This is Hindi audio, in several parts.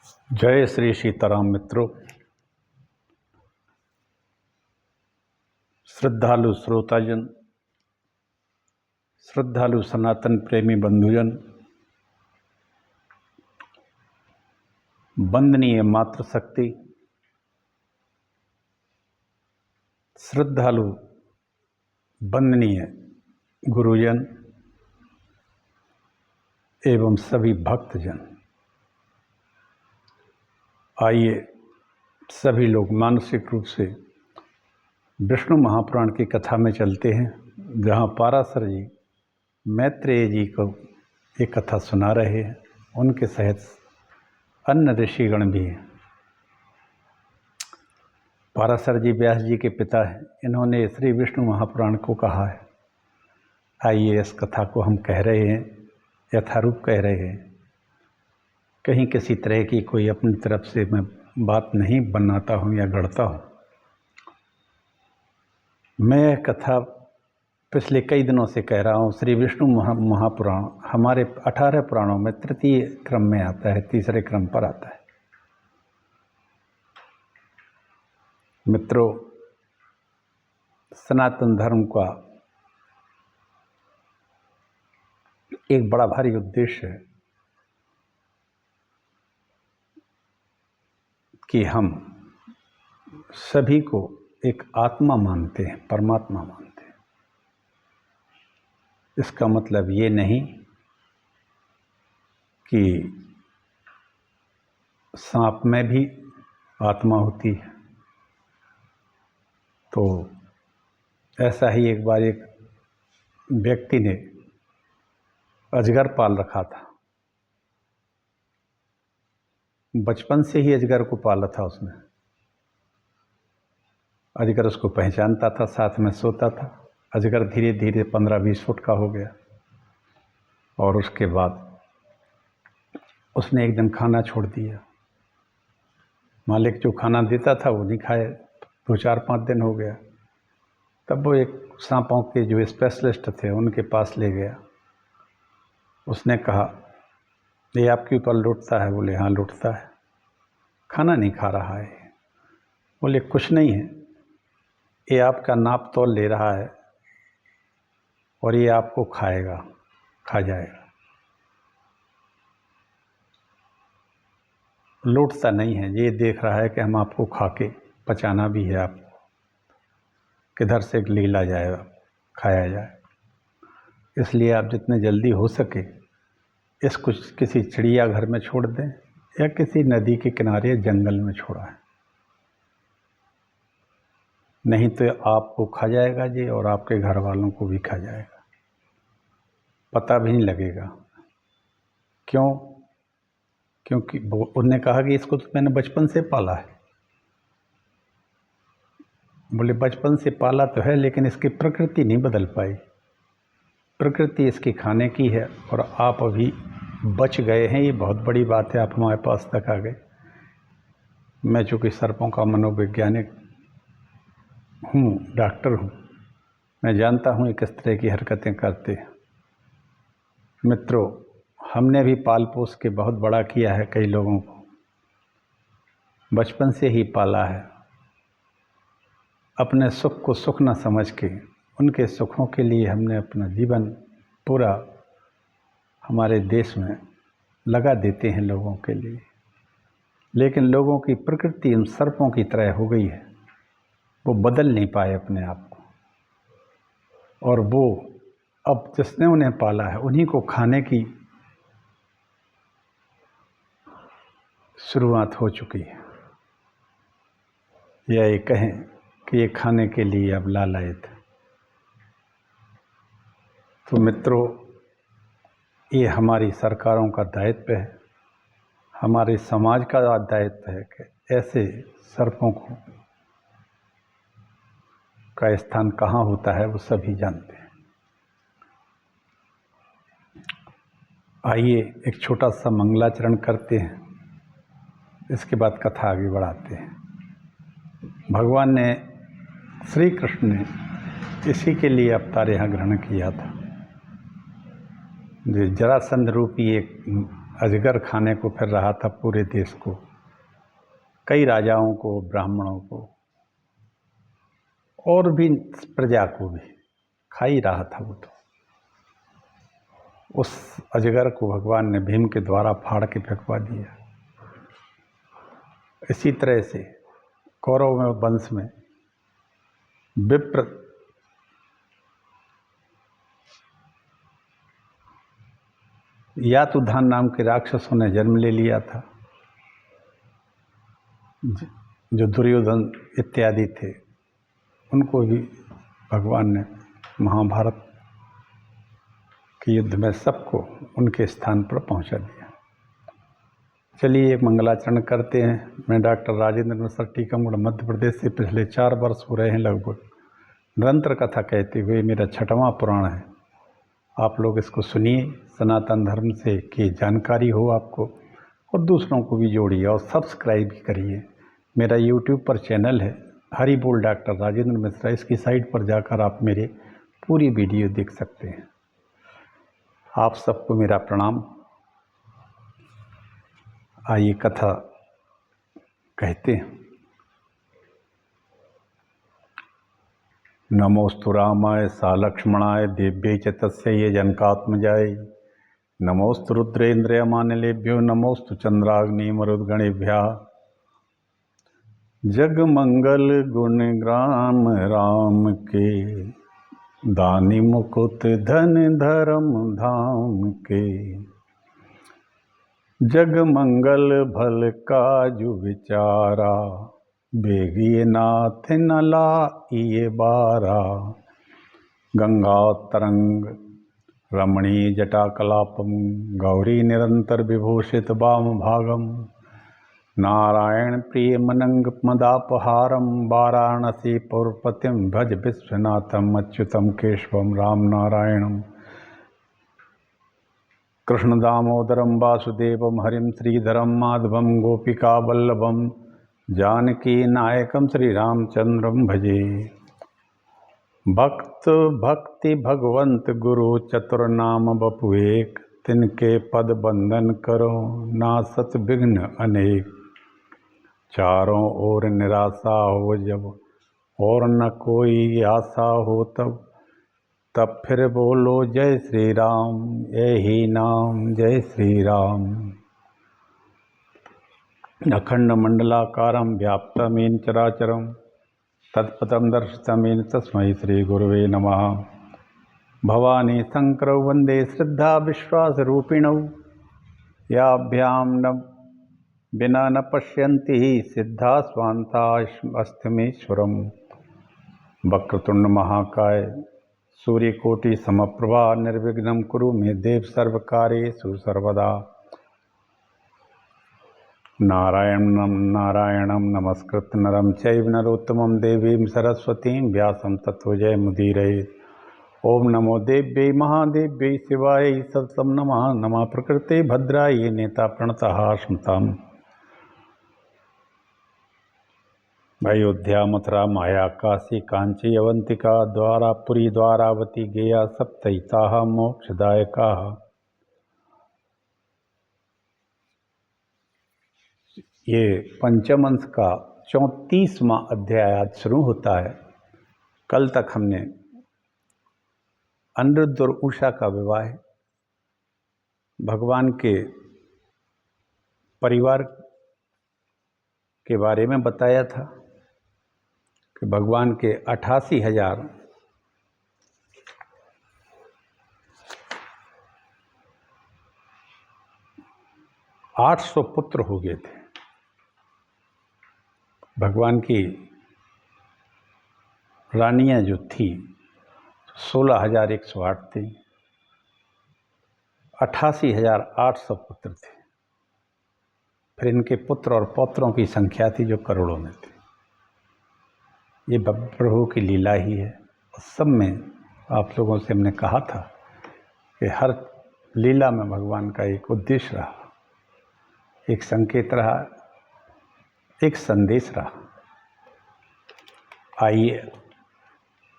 जय श्री सीताराम मित्रों, श्रद्धालु श्रोताजन, श्रद्धालु सनातन प्रेमी बंधुजन, वंदनीय मातृशक्ति, श्रद्धालु वंदनीय गुरुजन एवं सभी भक्तजन, आइए सभी लोग मानसिक रूप से विष्णु महापुराण की कथा में चलते हैं, जहाँ पाराशर जी मैत्रेय जी को ये कथा सुना रहे हैं। उनके सहित अन्य ऋषिगण भी हैं। पाराशर जी व्यास जी के पिता हैं। इन्होंने श्री विष्णु महापुराण को कहा है। आइए इस कथा को हम कह रहे हैं, यथारूप कह रहे हैं। कहीं किसी तरह की कोई अपनी तरफ से मैं बात नहीं बनाता हूँ या गढ़ता हूँ। मैं यह कथा पिछले कई दिनों से कह रहा हूँ। श्री विष्णु महापुराण हमारे 18 पुराणों में तृतीय क्रम में आता है, तीसरे क्रम पर आता है। मित्रों, सनातन धर्म का एक बड़ा भारी उद्देश्य है कि हम सभी को एक आत्मा मानते हैं, परमात्मा मानते हैं। इसका मतलब ये नहीं कि सांप में भी आत्मा होती है। तो ऐसा ही एक बार एक व्यक्ति ने अजगर पाल रखा था। बचपन से ही अजगर को पाला था उसने। अजगर उसको पहचानता था, साथ में सोता था। अजगर धीरे धीरे 15-20 फुट का हो गया और उसके बाद उसने एक दिन खाना छोड़ दिया। मालिक जो खाना देता था वो नहीं खाए। 2-4-5 दिन हो गया। तब वो एक सांपों के जो स्पेशलिस्ट थे उनके पास ले गया। उसने कहा, ये आपके ऊपर लुटता है? बोले, हाँ लुटता है। खाना नहीं खा रहा है? बोले, कुछ नहीं है, ये आपका नाप तोल ले रहा है और ये आपको खाएगा, खा जाएगा। लूटता नहीं है, ये देख रहा है कि हम आपको खा के पचाना भी है, आपको किधर से लीला जाएगा, खाया जाए। इसलिए आप जितने जल्दी हो सके इसको किसी चिड़ियाघर में छोड़ दें या किसी नदी के किनारे जंगल में छोड़ाएं, नहीं तो आपको खा जाएगा जी और आपके घर वालों को भी खा जाएगा, पता भी नहीं लगेगा। क्यों? क्योंकि उन्होंने कहा कि इसको तो मैंने बचपन से पाला है। बोले, बचपन से पाला तो है, लेकिन इसकी प्रकृति नहीं बदल पाई। प्रकृति इसके खाने की है और आप अभी बच गए हैं, ये बहुत बड़ी बात है। आप हमारे पास तक आ गए। मैं चूँकि सर्पों का मनोवैज्ञानिक हूँ, डॉक्टर हूँ, मैं जानता हूँ ये किस तरह की हरकतें करते हैं। मित्रों, हमने भी पाल पोस के बहुत बड़ा किया है। कई लोगों को बचपन से ही पाला है। अपने सुख को सुख न समझ के उनके सुखों के लिए हमने अपना जीवन पूरा हमारे देश में लगा देते हैं लोगों के लिए। लेकिन लोगों की प्रकृति उन सर्पों की तरह हो गई है, वो बदल नहीं पाए अपने आप को। और वो अब जिसने उन्हें पाला है उन्हीं को खाने की शुरुआत हो चुकी है, या ये कहें कि ये खाने के लिए अब लालायित है। तो मित्रों, ये हमारी सरकारों का दायित्व है, हमारे समाज का दायित्व है कि ऐसे सर्पों को का स्थान कहाँ होता है वो सभी जानते हैं। आइए एक छोटा सा मंगलाचरण करते हैं, इसके बाद कथा आगे बढ़ाते हैं। भगवान ने, श्री कृष्ण ने इसी के लिए अवतार यहाँ ग्रहण किया था। जो जरासंध रूपी एक अजगर खाने को फिर रहा था पूरे देश को, कई राजाओं को, ब्राह्मणों को और भी प्रजा को भी खा ही रहा था वो। तो उस अजगर को भगवान ने भीम के द्वारा फाड़ के फेंकवा दिया। इसी तरह से कौरव में वंश में विप्र यातुधान नाम के राक्षसों ने जन्म ले लिया था, जो दुर्योधन इत्यादि थे। उनको भी भगवान ने महाभारत के युद्ध में सबको उनके स्थान पर पहुंचा दिया। चलिए एक मंगलाचरण करते हैं। मैं डॉक्टर राजेंद्र मिश्र, टीकमगढ़, मध्य प्रदेश से पिछले 4 वर्ष हो रहे हैं लगभग निरंतर कथा कहते हुए। मेरा 6वां पुराण है। आप लोग इसको सुनिए, सनातन धर्म से की जानकारी हो आपको, और दूसरों को भी जोड़िए और सब्सक्राइब भी करिए। मेरा यूट्यूब पर चैनल है हरि बोल डॉक्टर राजेंद्र मिश्रा। इसकी साइट पर जाकर आप मेरे पूरी वीडियो देख सकते हैं। आप सबको मेरा प्रणाम। आइए कथा कहते हैं। नमोस्तु रामाय सा लक्ष्मणाय दिव्यै च तस्यै जनकात्मजाय। नमोस्तु रुद्रेन्द्रयमानिलेभ्यो नमोस्तु चंद्राग्निमरुद्गणेभ्यः। जग मंगल गुण ग्राम राम के, दानी मुकुट धन धर्म धाम के। जग मंगल भल काजु विचारा, बेगिए नाथ न लाइए बारा। गंगा तरंग रमणीय जटाकलापम, गौरी निरंतर विभूषित वाम भागम। नारायण प्रिय मनंग मदापहारम, वाराणसी पौरपतिम भज विश्वनाथम। अच्युतम केशवम राम नारायणम, कृष्ण दामोदरम वासुदेवम हरिम श्रीधरम माधवम गोपिका वल्लभम। जानकी नायकम श्री रामचंद्रम भजे। भक्त भक्ति भगवंत गुरु चतुर नाम बपु एक, तिनके पद बंदन करो नासत विघ्न अनेक। चारों ओर निराशा हो जब और न कोई आशा हो तब, तब फिर बोलो जय श्री राम, यही नाम जय श्री राम। अखंड मंडलाकारं व्याप्तमेन चराचरं, तत्पदं दर्शितमेन तस्मै श्री गुरुवे नमः। भवानी शंकरौ वंदे श्रद्धा विश्वास रूपिणौ, याभ्यां न बिना न पश्यन्ति सिद्धा स्वान्ता अस्थमेश्वरम्। वक्रतुंड महाकाय सूर्यकोटि समप्रभा, निर्विघ्नं कुरु मे देव सर्वकार्येषु सर्वदा। नारायणं नमस्कृत्य नरं चैव नरोत्तमं, देवीं सरस्वतीं व्यासं ततो जयमुदीरयेत्। ओम नमो देव्यै महादेव्यै शिवायै सततं नमः। नमः प्रकृते भद्रायै नेता प्रणतः स्मृताम्। अयोध्या मथुरा माया काशी कांची अवंतिका, द्वारापुरी द्वारावती गया सप्तैताः मोक्षदायकाः। ये पंचमंश का 34वां अध्याय आज शुरू होता है। कल तक हमने अनिरुद्ध और उषा का विवाह, भगवान के परिवार के बारे में बताया था कि भगवान के 88,800 पुत्र हो गए थे। भगवान की रानियां जो थी 16,108 थी। 88,800 पुत्र थे। फिर इनके पुत्र और पौत्रों की संख्या थी जो करोड़ों में थी। ये प्रभु की लीला ही है। सब में आप लोगों से हमने कहा था कि हर लीला में भगवान का एक उद्देश्य रहा, एक संकेत रहा, एक संदेश रहा। आइए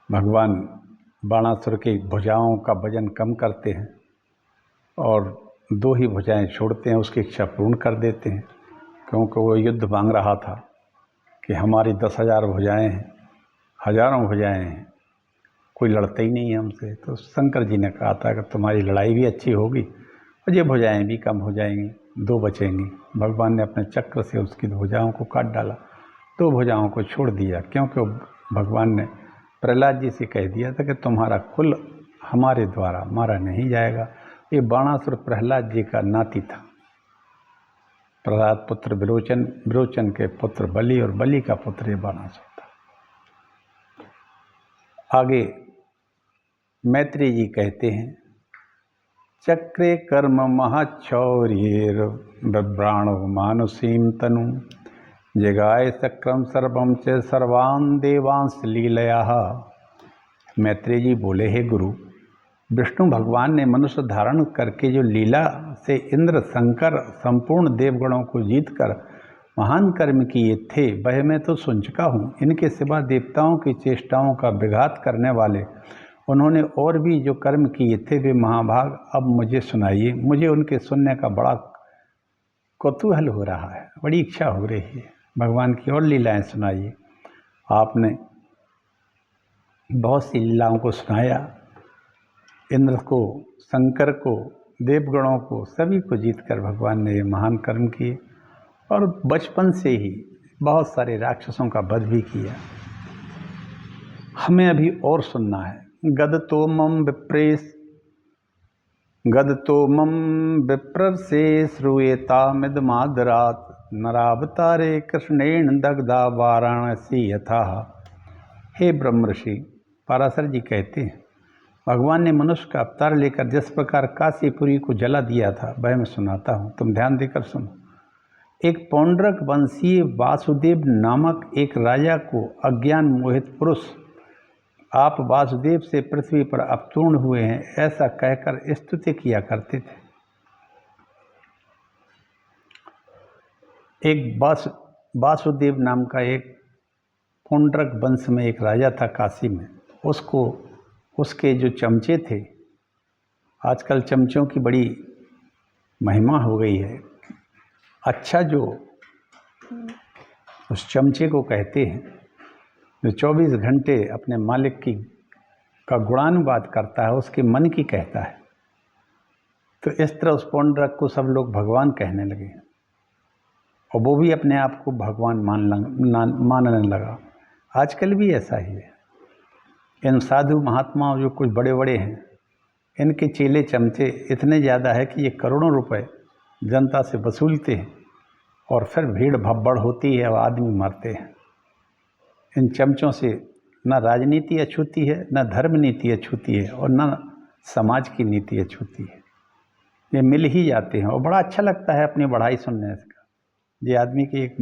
भगवान बाणासुर की भुजाओं का वजन कम करते हैं और दो ही भुजाएं छोड़ते हैं, उसकी इच्छा पूर्ण कर देते हैं, क्योंकि वो युद्ध मांग रहा था कि हमारी 10,000 भुजाएं हैं, हजारों भुजाएं हैं, कोई लड़ता ही नहीं है हमसे। तो शंकर जी ने कहा था कि तुम्हारी लड़ाई भी अच्छी होगी और ये भुजाएं भी कम हो जाएंगी, दो बचेंगी। भगवान ने अपने चक्र से उसकी भुजाओं को काट डाला, दो भुजाओं को छोड़ दिया, क्योंकि भगवान ने प्रहलाद जी से कह दिया था कि तुम्हारा कुल हमारे द्वारा मारा नहीं जाएगा। ये बाणासुर प्रहलाद जी का नाती था। प्रहलाद पुत्र विरोचन, विरोचन के पुत्र बलि और बलि का पुत्र ये बाणासुर था। आगे मैत्री जी कहते हैं, चक्रे कर्म महाक्षौर्येर बिभ्राणो मानुषीम तनु जगाय चक्रम सर्वम च सर्वान् देवांश लीलया। मैत्री जी बोले, हे गुरु, विष्णु भगवान ने मनुष्य धारण करके जो लीला से इंद्र शंकर संपूर्ण देवगणों को जीतकर महान कर्म किए थे, वह मैं तो सुन चुका हूँ। इनके सिवा देवताओं की चेष्टाओं का विघात करने वाले उन्होंने और भी जो कर्म किए थे वे महाभाग अब मुझे सुनाइए। मुझे उनके सुनने का बड़ा कौतूहल हो रहा है, बड़ी इच्छा हो रही है, भगवान की और लीलाएं सुनाइए। आपने बहुत सी लीलाओं को सुनाया, इंद्र को, शंकर को, देवगणों को, सभी को जीतकर भगवान ने ये महान कर्म किए और बचपन से ही बहुत सारे राक्षसों का वध भी किया। हमें अभी और सुनना है। गदतो मम विप्रसे श्रूयेता मिदमादरात नरावतारे कृष्णेन दग्धा वाराणसी यथा। हे ब्रह्म ऋषि, पराशर जी कहते हैं, भगवान ने मनुष्य का अवतार लेकर जिस प्रकार काशीपुरी को जला दिया था वह मैं सुनाता हूँ, तुम ध्यान देकर सुनो। एक पौंड्रक वंशीय वासुदेव नामक एक राजा को अज्ञान मोहित पुरुष आप वासुदेव से पृथ्वी पर अवतीर्ण हुए हैं ऐसा कहकर स्तुति किया करते थे। एक वासुदेव नाम का एक पौंड्रक वंश में एक राजा था काशी में। उसको उसके जो चमचे थे, आजकल चमचों की बड़ी महिमा हो गई है, अच्छा जो उस चमचे को कहते हैं जो 24 घंटे अपने मालिक का गुणानुवाद करता है, उसके मन की कहता है। तो इस तरह उस पौंड्रक को सब लोग भगवान कहने लगे और वो भी अपने आप को भगवान मानने लगा। आजकल भी ऐसा ही है। इन साधु महात्माओं जो कुछ बड़े बड़े हैं, इनके चेले चमचे इतने ज़्यादा है कि ये करोड़ों रुपए जनता से वसूलते हैं और फिर भीड़ भब्बड़ होती है और आदमी मरते हैं। इन चमचों से न राजनीति अछूती है, न धर्म नीति अछूती है और न समाज की नीति अछूती है। ये मिल ही जाते हैं और बड़ा अच्छा लगता है अपनी बढ़ाई सुनने का। ये आदमी की एक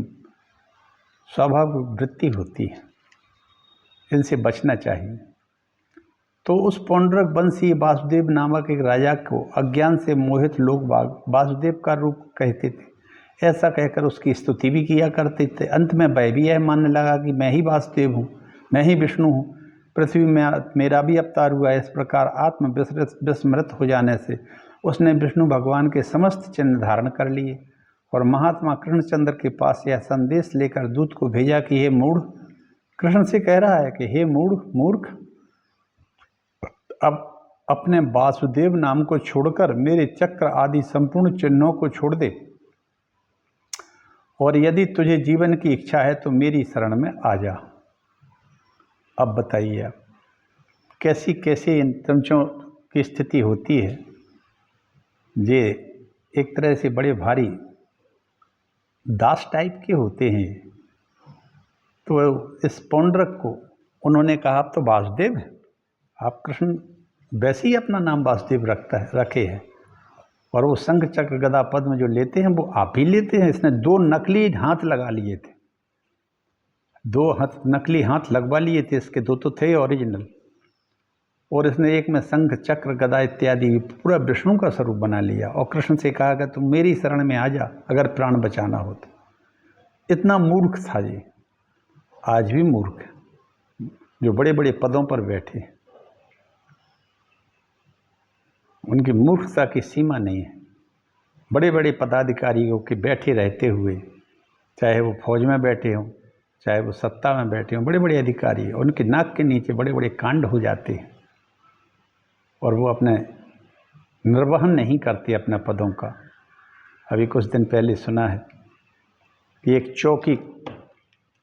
स्वाभाविक वृत्ति होती है, इनसे बचना चाहिए। तो उस पौंड्रक वंशी वासुदेव नामक एक राजा को अज्ञान से मोहित लोग वासुदेव का रूप कहते थे। ऐसा कहकर उसकी स्तुति भी किया करते थे। अंत में वह भी यह मानने लगा कि मैं ही वासुदेव हूँ, मैं ही विष्णु हूँ, पृथ्वी में मेरा भी अवतार हुआ है। इस प्रकार आत्म विस्मृत हो जाने से उसने विष्णु भगवान के समस्त चिन्ह धारण कर लिए और महात्मा कृष्णचंद्र के पास यह संदेश लेकर दूत को भेजा कि हे मूढ़, कृष्ण से कह रहा है कि हे मूर्ख, अब अपने वासुदेव नाम को छोड़कर मेरे चक्र आदि संपूर्ण चिन्हों को छोड़ दे और यदि तुझे जीवन की इच्छा है तो मेरी शरण में आ जा। अब बताइए आप कैसी कैसी इन चमचों की स्थिति होती है। ये एक तरह से बड़े भारी दास टाइप के होते हैं। तो इस पौंड्रक को उन्होंने कहा आप तो वासुदेव हैं, आप कृष्ण वैसे ही अपना नाम वासुदेव रखे हैं और वो शंख चक्र गदा पद्म जो लेते हैं वो आप ही लेते हैं। इसने 2 नकली हाथ लगा लिए थे, 2 नकली हाथ लगवा लिए थे, इसके 2 तो थे ओरिजिनल, और इसने एक में शंख चक्र गदा इत्यादि पूरा विष्णु का स्वरूप बना लिया और कृष्ण से कहा कि तुम मेरी शरण में आ जा अगर प्राण बचाना हो तो। इतना मूर्ख था ये, आज भी मूर्ख है, जो बड़े बड़े पदों पर बैठे, उनकी मूर्खता की सीमा नहीं है। बड़े बड़े पदाधिकारियों के बैठे रहते हुए, चाहे वो फौज में बैठे हों, चाहे वो सत्ता में बैठे हों, बड़े बड़े अधिकारी, उनके नाक के नीचे बड़े बड़े कांड हो जाते हैं और वो अपने निर्वहन नहीं करते अपने पदों का। अभी कुछ दिन पहले सुना है कि एक चौकी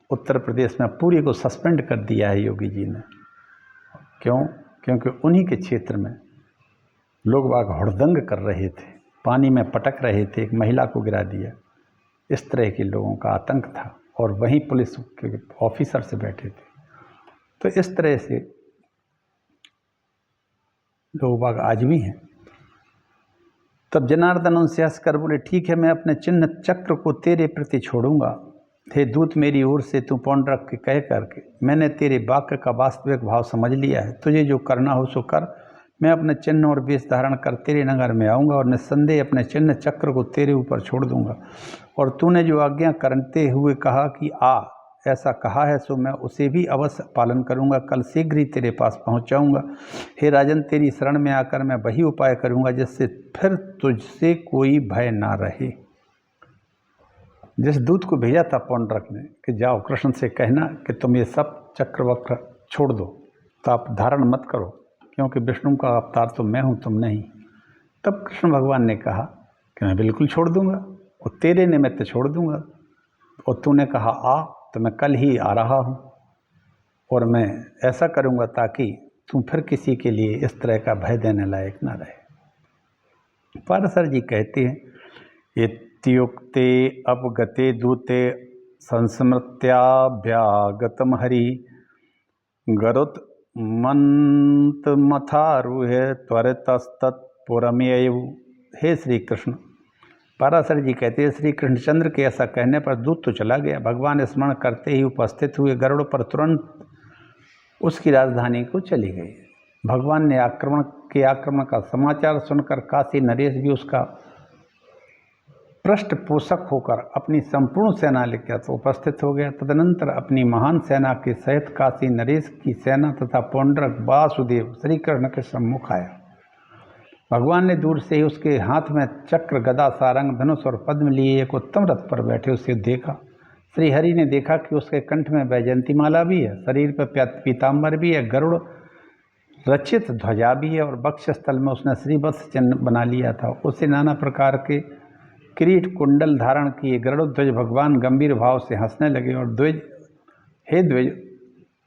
उत्तर प्रदेश में पूरी को सस्पेंड कर दिया है योगी जी ने। क्यों? क्योंकि उन्हीं के क्षेत्र में लोग बाग हुड़दंग कर रहे थे, पानी में पटक रहे थे, एक महिला को गिरा दिया। इस तरह के लोगों का आतंक था और वहीं पुलिस के ऑफिसर से बैठे थे। तो इस तरह से लोग बाग आज भी हैं। तब जनार्दन उनसे हंसकर बोले, ठीक है, मैं अपने चिन्ह चक्र को तेरे प्रति छोड़ूंगा। हे दूत, मेरी ओर से तू पौंड्रक के कह करके मैंने तेरे वाक्य का वास्तविक भाव समझ लिया है। तुझे जो करना हो सो कर। मैं अपने चिन्ह और वेश धारण कर तेरे नगर में आऊँगा और निस्संदेह अपने चिन्ह चक्र को तेरे ऊपर छोड़ दूंगा। और तूने जो आज्ञा करते हुए कहा कि आ, ऐसा कहा है, सो मैं उसे भी अवश्य पालन करूंगा। कल शीघ्र ही तेरे पास पहुंच जाऊंगा। हे राजन, तेरी शरण में आकर मैं वही उपाय करूंगा जिससे फिर तुझसे कोई भय ना रहे। जिस दूत को भेजा था पौंड्रक ने कि जाओ कृष्ण से कहना कि तुम ये सब चक्र वक्र छोड़ दो, ताप धारण मत करो, क्योंकि विष्णु का अवतार तो मैं हूँ, तुम नहीं। तब कृष्ण भगवान ने कहा कि मैं बिल्कुल छोड़ दूंगा और तेरे निमित्त छोड़ दूंगा। और तूने कहा आ, तो मैं कल ही आ रहा हूँ और मैं ऐसा करूँगा ताकि तुम फिर किसी के लिए इस तरह का भय देने लायक ना रहे। पाराशर जी कहते हैं, इत्युक्ते अपगते दूते संस्मृत्याभ्यागतम हरि गरुत मंतमथारूह त्वरितस्तत्पुरमेयु। हे श्री कृष्ण, पाराशर जी कहते हैं, श्री कृष्णचंद्र के ऐसा कहने पर दूत तो चला गया। भगवान स्मरण करते ही उपस्थित हुए गरुड़ पर तुरंत उसकी राजधानी को चली गई। भगवान ने आक्रमण का समाचार सुनकर काशी नरेश भी उसका पृष्ठपोषक होकर अपनी संपूर्ण सेना लेकर तो उपस्थित हो गया। तदनंतर अपनी महान सेना के सहित काशी नरेश की सेना तथा पौंड्रक वासुदेव श्री कृष्ण के सम्मुख आया। भगवान ने दूर से ही उसके हाथ में चक्र, गदा, सारंग, धनुष और पद्म लिए एक उत्तम रथ पर बैठे उसे देखा। श्री हरि ने देखा कि उसके कंठ में वैजयंती माला भी है, शरीर पर पीताम्बर भी है, गरुड़ रचित ध्वजा भी है और वक्षस्थल में उसने श्रीवत्स चिन्ह बना लिया था। उसे नाना प्रकार के किरीट कुंडल धारण किए गरुड़ध्वज भगवान गंभीर भाव से हंसने लगे और द्विज, हे द्विज,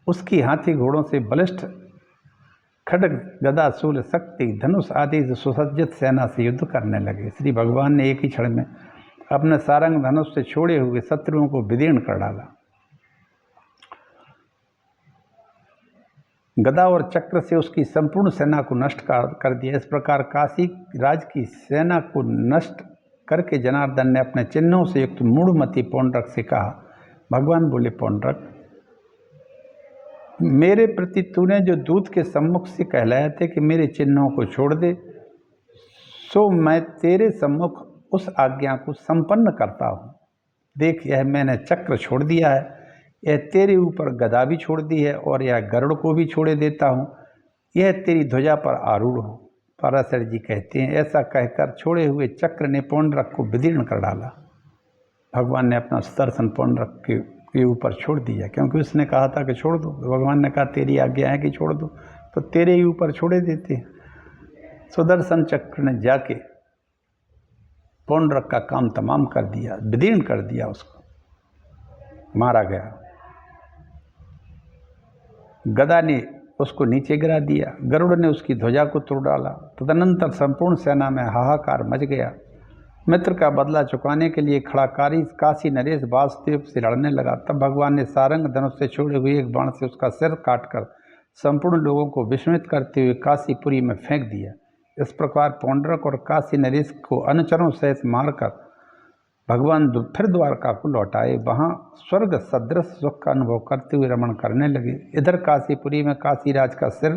उसकी हाथी घोड़ों से बलिष्ठ खड्ग, गदा, शूल, शक्ति, धनुष आदि से सुसज्जित सेना से युद्ध करने लगे। श्री भगवान ने एक ही क्षण में अपने सारंग धनुष से छोड़े हुए शत्रुओं को विदीर्ण कर डाला। गदा और चक्र से उसकी संपूर्ण सेना को नष्ट कर दिया। इस प्रकार काशी राज की सेना को नष्ट करके जनार्दन ने अपने चिन्हों से युक्त मूढ़मती पौंड्रक से कहा। भगवान बोले, पौंड्रक, मेरे प्रति तूने जो दूत के सम्मुख से कहलाया थे कि मेरे चिन्हों को छोड़ दे, सो मैं तेरे सम्मुख उस आज्ञा को संपन्न करता हूँ। देख, यह मैंने चक्र छोड़ दिया है, यह तेरे ऊपर गदा भी छोड़ दी है और यह गरुड़ को भी छोड़े देता हूँ। यह तेरी ध्वजा पर आरूढ़ हो। पाराशर जी कहते हैं, ऐसा कहकर छोड़े हुए चक्र ने पौंड्रक को विदीर्ण कर डाला। भगवान ने अपना सुदर्शन पौंड्रक के ऊपर छोड़ दिया, क्योंकि उसने कहा था कि छोड़ दो। तो भगवान ने कहा, तेरी आज्ञा है कि छोड़ दो, तो तेरे ही ऊपर छोड़े देते हैं। सुदर्शन चक्र ने जाके पौंड्रक का काम तमाम कर दिया, विदीर्ण कर दिया, उसको मारा गया। गदा ने उसको नीचे गिरा दिया, गरुड़ ने उसकी ध्वजा को तोड़ डाला। तदनंतर संपूर्ण सेना में हाहाकार मच गया। मित्र का बदला चुकाने के लिए खड़ा काशी नरेश वासुदेव से लड़ने लगा। तब भगवान ने सारंग धनुष से छोड़े हुए एक बाण से उसका सिर काटकर संपूर्ण लोगों को विस्मित करते हुए काशीपुरी में फेंक दिया। इस प्रकार पौंड्रक और काशी नरेश को अनुचरों सहित मारकर भगवान फिर द्वारका को लौटाए। वहाँ स्वर्ग सदृश सुख का अनुभव करते हुए रमण करने लगे। इधर काशीपुरी में काशीराज का सिर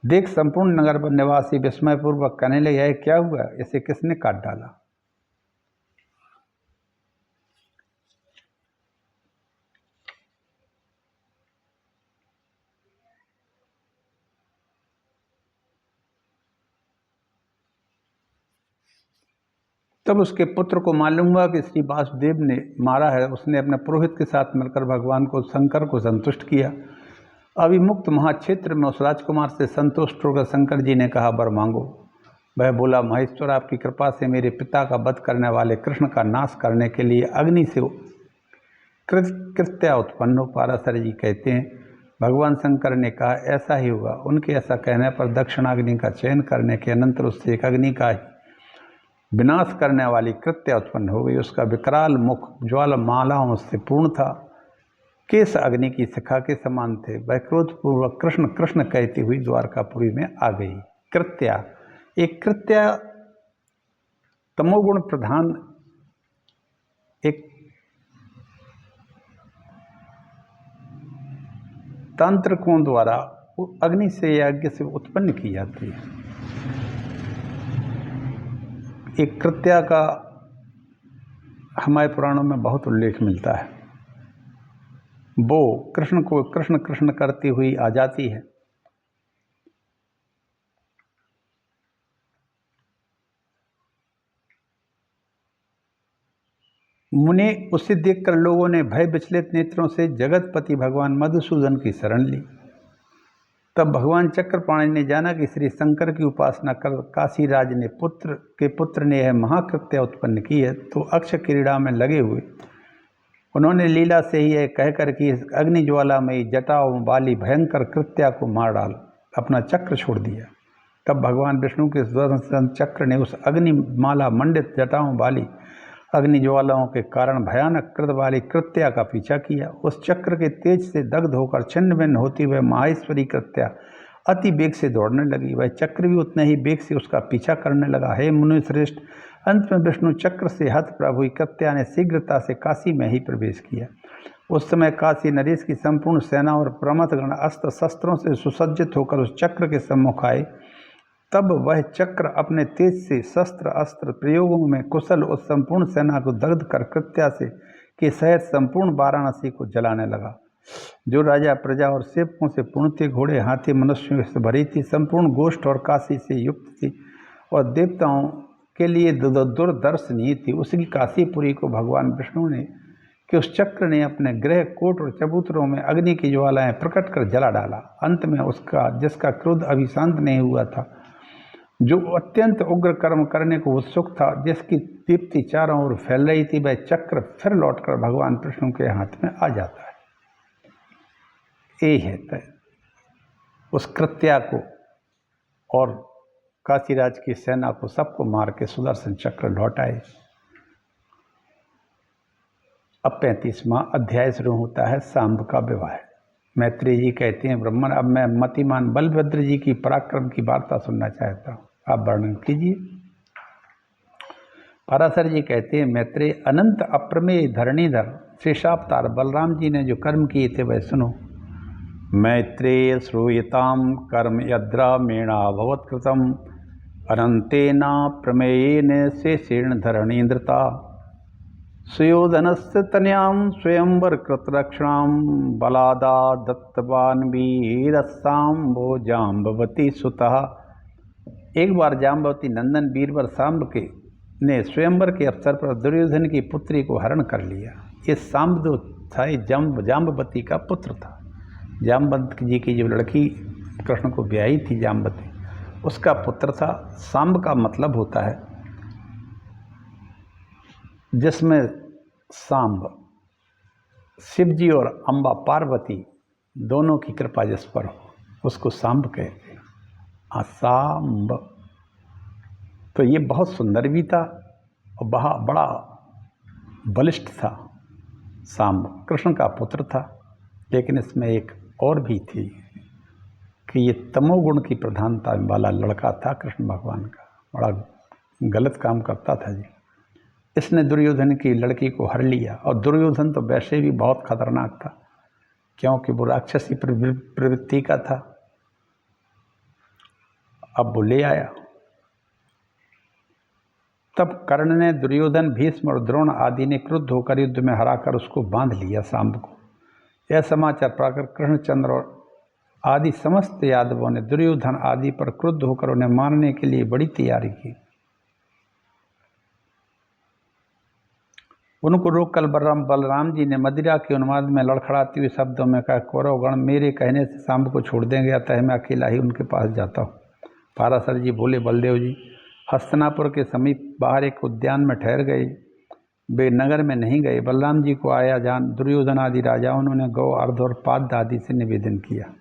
देख संपूर्ण नगर निवासी विस्मयपूर्वक कहने लगे, यह क्या हुआ, इसे किसने काट डाला। तब उसके पुत्र को मालूम हुआ कि श्री वासुदेव ने मारा है। उसने अपने पुरोहित के साथ मिलकर भगवान को, शंकर को संतुष्ट किया। अभिमुक्त महाक्षेत्र में उस राजकुमार से संतुष्ट होकर शंकर जी ने कहा, वर मांगो। वह बोला, महेश्वर, आपकी कृपा से मेरे पिता का वध करने वाले कृष्ण का नाश करने के लिए अग्नि से कृत्या उत्पन्न हो। पाराशर जी कहते हैं, भगवान शंकर ने कहा, ऐसा ही होगा। उनके ऐसा कहने पर दक्षिणाग्नि का चयन करने के अनंतर उससे एक अग्नि का ही विनाश करने वाली कृत्या उत्पन्न हो गई। उसका विकराल मुख ज्वालामालाओं से पूर्ण था, केस अग्नि की शिखा के समान थे। वह क्रोधपूर्वक कृष्ण कृष्ण कहती हुई द्वारकापुरी में आ गई। कृत्या, एक कृत्या तमोगुण प्रधान एक तांत्रिकों द्वारा अग्नि से यज्ञ से उत्पन्न की जाती है। एक कृत्या का हमारे पुराणों में बहुत उल्लेख मिलता है। वो कृष्ण को कृष्ण कृष्ण करती हुई आ जाती है। मुने उसे देखकर लोगों ने भय विचलित नेत्रों से जगतपति भगवान मधुसूदन की शरण ली। तब भगवान चक्रपाणि ने जाना कि श्री शंकर की उपासना कर काशीराज ने पुत्र ने यह महाकृत्य उत्पन्न की है, तो अक्ष क्रीड़ा में लगे हुए उन्होंने लीला से ही यह कहकर कि इस अग्नि ज्वालामयी जटाओं वाली भयंकर कृत्या को मार डाल, अपना चक्र छोड़ दिया। तब भगवान विष्णु के सुदर्शन चक्र ने उस अग्निमाला मंडित जटाओं वाली अग्नि ज्वालाओं के कारण भयानक कृत वाली कृत्या का पीछा किया। उस चक्र के तेज से दग्ध होकर छिन्न भिन्न होती हुए माहेश्वरी कृत्या अति वेग से दौड़ने लगी। वह चक्र भी उतने ही वेग से उसका पीछा करने लगा। हे मुनि श्रेष्ठ, अंत में विष्णु चक्र से हतप्रभ हुई कृत्या ने शीघ्रता से काशी में ही प्रवेश किया। उस समय काशी नरेश की संपूर्ण सेना और प्रमथगण अस्त्र शस्त्रों से सुसज्जित होकर उस चक्र के सम्मुख आए। तब वह चक्र अपने तेज से शस्त्र अस्त्र प्रयोगों में कुशल उस संपूर्ण सेना को दग्ध कर कृत्या से के सहित संपूर्ण वाराणसी को जलाने लगा, जो राजा प्रजा और सेवकों से पूर्ण थी, घोड़े हाथी मनुष्यों से भरी थी, संपूर्ण गोष्ठ और काशी से युक्त थी और देवताओं के लिए दूरदर्शनीय थी। उसकी काशीपुरी को भगवान विष्णु ने कि उस चक्र ने अपने गृह कोट और चबूतरों में अग्नि की ज्वालाएं प्रकट कर जला डाला। अंत में उसका जिसका क्रोध अभी शांत नहीं हुआ था, जो अत्यंत उग्र कर्म करने को उत्सुक था, जिसकी दीप्ति चारों ओर फैल रही थी, वह चक्र फिर लौटकर भगवान विष्णु के हाथ में आ जाता है। यही है तय उस कृत्या को और काशीराज की सेना को सबको मार के सुदर्शन चक्र लौट आए। अब 35वां अध्याय शुरू होता है सांब का विवाह। मैत्रेय जी कहते हैं, ब्राह्मण, अब मैं मतिमान बलभद्र जी की पराक्रम की वार्ता सुनना चाहता हूँ, आप वर्णन कीजिए। पराशर जी कहते हैं, मैत्रेय, अनंत अप्रमेय धरणीधर शेषावतार बलराम जी ने जो कर्म किए थे वह सुनो। मैत्रेय श्रूयताम कर्म यद्रा मेणा भवत कृतम अनंतेना प्रमेयेन शेषेण धरणीन्द्रता सुयोधनस्य तनयां स्वयंवर कृतरक्षणां बलादा दत्तवान वीरस्साम्बो जाम्बवती सुतः। एक बार जाम्बवती नंदन वीरवर सांब के ने स्वयंवर के अवसर पर दुर्योधन की पुत्री को हरण कर लिया। ये सांब जो था जाम्बवती का पुत्र था। जाम्बवती जी की जो लड़की कृष्ण को ब्याही थी जाम्बवती, उसका पुत्र था। सांब का मतलब होता है जिसमें सांब शिव जी और अम्बा पार्वती दोनों की कृपा जिस पर हो, उसको सांब कहते हैं। सांब तो ये बहुत सुंदर भी था और बड़ा बलिष्ठ था। सांब कृष्ण का पुत्र था, लेकिन इसमें एक और भी थी कि ये तमोगुण की प्रधानता वाला लड़का था कृष्ण भगवान का, बड़ा गलत काम करता था जी। इसने दुर्योधन की लड़की को हर लिया, और दुर्योधन तो वैसे भी बहुत खतरनाक था, क्योंकि वो राक्षसी प्रवृत्ति का था। अब वो ले आया। तब कर्ण ने दुर्योधन, भीष्म और द्रोण आदि ने क्रुद्ध होकर युद्ध में हराकर उसको बांध लिया सांब को। यह समाचार पाकर कृष्णचंद्र और आदि समस्त यादवों ने दुर्योधन आदि पर क्रुद्ध होकर उन्हें मारने के लिए बड़ी तैयारी की। उनको रोक कर बलराम जी ने मदिरा के उन्माद में लड़खड़ाते हुए शब्दों में कहा, कौरवगण मेरे कहने से सांब को छोड़ देंगे, अतः मैं अकेला ही उनके पास जाता हूँ। पाराशर जी बोले, बलदेव जी हस्तिनापुर के समीप बाहर एक उद्यान में ठहर गए, वे नगर में नहीं गए। बलराम जी को आया जान दुर्योधन आदि राजाओं ने गौ, अर्ध और पाद आदि से निवेदन किया।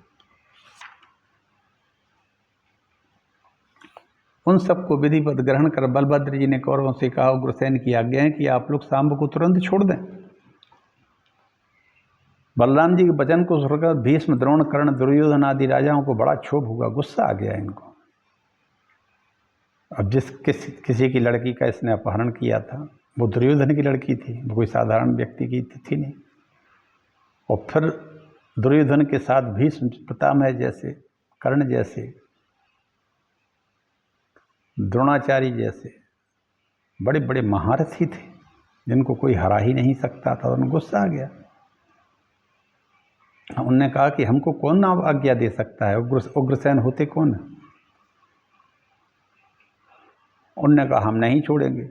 उन सबको विधिवत ग्रहण कर बलभद्र जी ने कौरवों से कहा, उग्रसेन की आज्ञा है कि आप लोग सांब को तुरंत छोड़ दें। बलराम जी के वचन को सुनकर भीष्म, द्रोण, कर्ण, दुर्योधन आदि राजाओं को बड़ा क्षोभ हुआ, गुस्सा आ गया इनको। अब किसी की लड़की का इसने अपहरण किया था, वो दुर्योधन की लड़की थी, वो कोई साधारण व्यक्ति की थी नहीं। और फिर दुर्योधन के साथ भीष्म, पितामह जैसे, कर्ण जैसे, द्रोणाचार्य जैसे बड़े बड़े महारथी थे जिनको कोई हरा ही नहीं सकता था। उन्हें गुस्सा आ गया। उनने कहा कि हमको कौन आज्ञा दे सकता है, उग्रसेन होते कौन है। उनने कहा, हम नहीं छोड़ेंगे।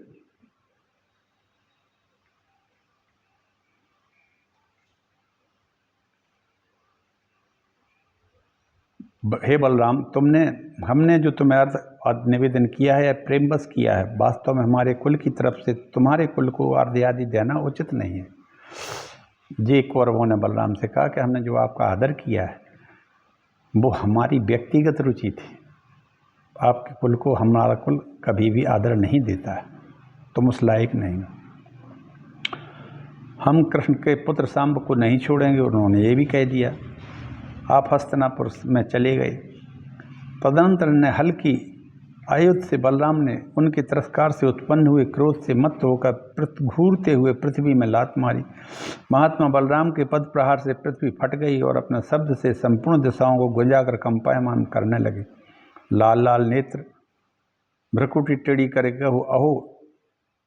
हे बलराम, हमने जो तुम्हें अर्घ निवेदन किया है या प्रेम बस किया है, वास्तव में हमारे कुल की तरफ से तुम्हारे कुल को अर्घ आदि देना उचित नहीं है। जी कौरवों ने बलराम से कहा कि हमने जो आपका आदर किया है वो हमारी व्यक्तिगत रुचि थी। आपके कुल को हमारा कुल कभी भी आदर नहीं देता है, तुम उस लायक नहीं हो। हम कृष्ण के पुत्र सांब को नहीं छोड़ेंगे। उन्होंने ये भी कह दिया। आप हस्तिनापुर में चले गए। तदनंतर ने हल्की आयुध से बलराम ने उनके तिरस्कार से उत्पन्न हुए क्रोध से मत्त होकर घूरते हुए पृथ्वी में लात मारी। महात्मा बलराम के पद प्रहार से पृथ्वी फट गई और अपने शब्द से संपूर्ण दिशाओं को गुंजाकर कंपायमान करने लगे। लाल लाल नेत्र, भ्रकुटी टेढ़ी करे कहो, अहो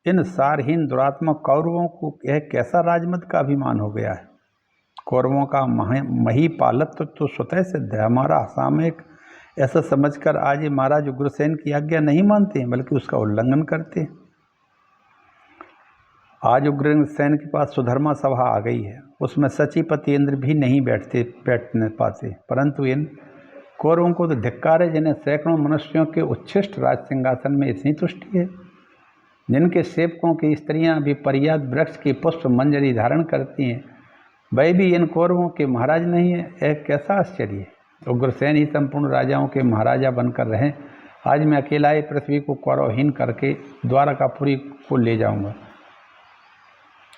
इन सारहीन दुरात्मक कौरवों को यह कैसा राजमद का अभिमान हो गया है। कौरवों का महीपालत्व तो स्वतः सिद्ध है। हमारा सामयिक ऐसा समझकर आज ये महाराज उग्रसेन की आज्ञा नहीं मानते हैं, बल्कि उसका उल्लंघन करते हैं। आज उग्रसेन के पास सुधर्मा सभा आ गई है, उसमें सचिपति इंद्र भी नहीं बैठने पाते, परंतु इन कौरवों को तो धिक्कार है जिन्हें सैकड़ों मनुष्यों के उच्छिष्ट राज सिंहासन में इतनी तुष्टि है, जिनके सेवकों की स्त्रियां भी पर्याद वृक्ष की पुष्प मंजरी धारण करती हैं, वह भी इन कौरवों के महाराज नहीं है। यह कैसा आश्चर्य है। उग्रसेन ही संपूर्ण राजाओं के महाराजा बनकर रहें। आज मैं अकेला ही पृथ्वी को कौरवहीन करके द्वारकापुरी को ले जाऊंगा।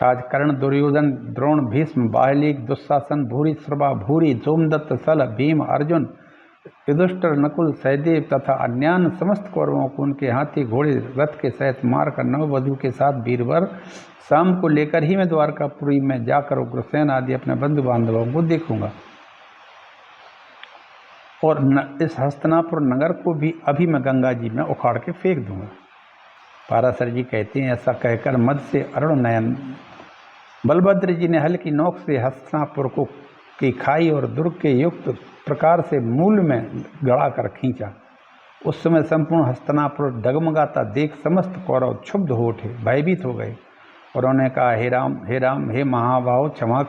आज कर्ण, दुर्योधन, द्रोण, भीष्म, बाहलिक, दुशासन, भूरि श्रवा, भूरि, सोमदत्त, सल, भीम, अर्जुन, युधिष्ठिर, नकुल, सहदेव तथा अन्यान्य समस्त कौरवों को उनके हाथी घोड़े रथ के सहित मारकर नववधु के साथ वीरवर शाम को लेकर ही मैं द्वारकापुरी में जाकर उग्रसेन आदि अपने बंधु बांधवों को देखूंगा और इस हस्तिनापुर नगर को भी अभी मैं गंगा जी में उखाड़ के फेंक दूंगा। पाराशर जी कहते हैं, ऐसा कहकर मद से अरुण नयन बलभद्र जी ने हल्की नोक से हस्तिनापुर को की खाई और दुर्ग के युक्त प्रकार से मूल में गड़ा कर खींचा। उस समय संपूर्ण हस्तिनापुर डगमगाता देख समस्त कौरव क्षुब्ध हो उठे, भयभीत हो गए और उन्होंने कहा, हे राम, हे महाभाव, क्षमा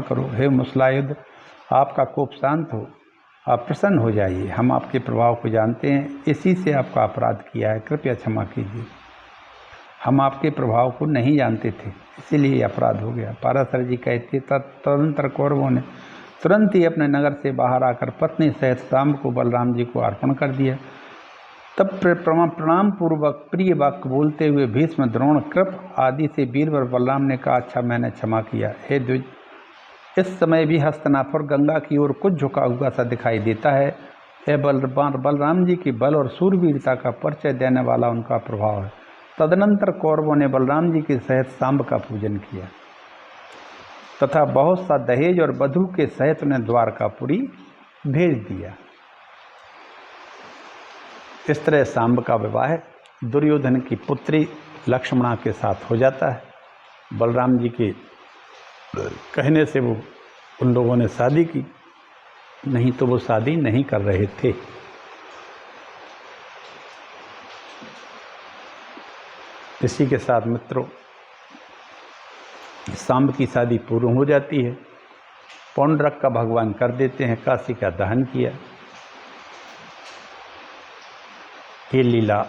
करो, हे मुसलायुध, आपका कोप शांत हो, आप प्रसन्न हो जाइए। हम आपके प्रभाव को जानते हैं, इसी से आपका अपराध किया है, कृपया क्षमा कीजिए। हम आपके प्रभाव को नहीं जानते थे, इसीलिए अपराध हो गया। पाराशर जी कहते, तदनंतर कौरवों ने तुरंत ही अपने नगर से बाहर आकर पत्नी सहित सांब को बलराम जी को अर्पण कर दिया। तब प्रणाम पूर्वक प्रिय वाक्य बोलते हुए भीष्म, द्रोण, कृप आदि से वीरवर बलराम ने कहा, अच्छा मैंने क्षमा किया। हे द्विज, इस समय भी हस्तिनापुर गंगा की ओर कुछ झुका हुआ सा दिखाई देता है। यह बलराम जी की बल और सूरवीरता का परिचय देने वाला उनका प्रभाव है। तदनंतर कौरवों ने बलराम जी के सहित सांब का पूजन किया तथा बहुत सा दहेज और वधु के सहित उन्हें द्वारकापुरी भेज दिया। इस तरह सांब का विवाह दुर्योधन की पुत्री लक्ष्मणा के साथ हो जाता है। बलराम जी के कहने से वो उन लोगों ने शादी की, नहीं तो वो शादी नहीं कर रहे थे। इसी के साथ मित्रों, सांब की शादी पूर्ण हो जाती है, पौंड्रक का भगवान कर देते हैं काशी का दहन किया। ये लीला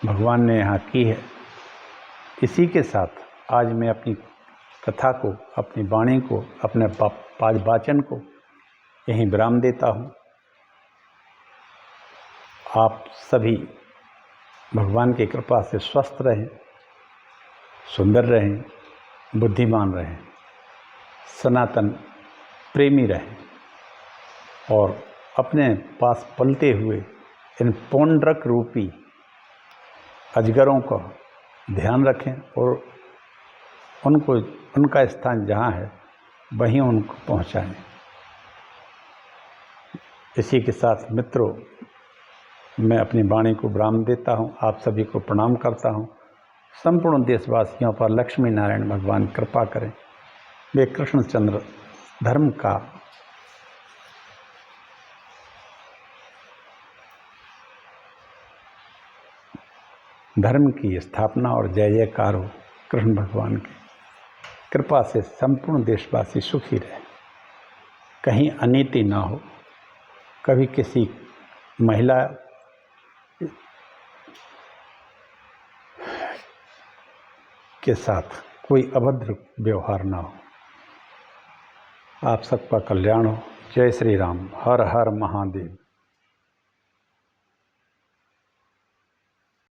भगवान ने यहाँ की है। इसी के साथ आज मैं अपनी कथा को, अपनी वाणी को, अपने वाचन को यहीं विराम देता हूँ। आप सभी भगवान की कृपा से स्वस्थ रहें, सुंदर रहें, बुद्धिमान रहें, सनातन प्रेमी रहें और अपने पास पलते हुए इन पौंड्रक रूपी अजगरों का ध्यान रखें और उनको, उनका स्थान जहाँ है वहीं उनको पहुँचाएं। इसी के साथ मित्रों, मैं अपनी वाणी को विराम देता हूँ। आप सभी को प्रणाम करता हूँ। संपूर्ण देशवासियों पर लक्ष्मी नारायण भगवान कृपा करें। वे कृष्णचंद्र धर्म का धर्म की स्थापना और जय जयकार हो। कृष्ण भगवान की कृपा से संपूर्ण देशवासी सुखी रहे, कहीं अनीति ना हो, कभी किसी महिला के साथ कोई अभद्र व्यवहार ना हो। आप सबका कल्याण हो। जय श्री राम। हर हर महादेव।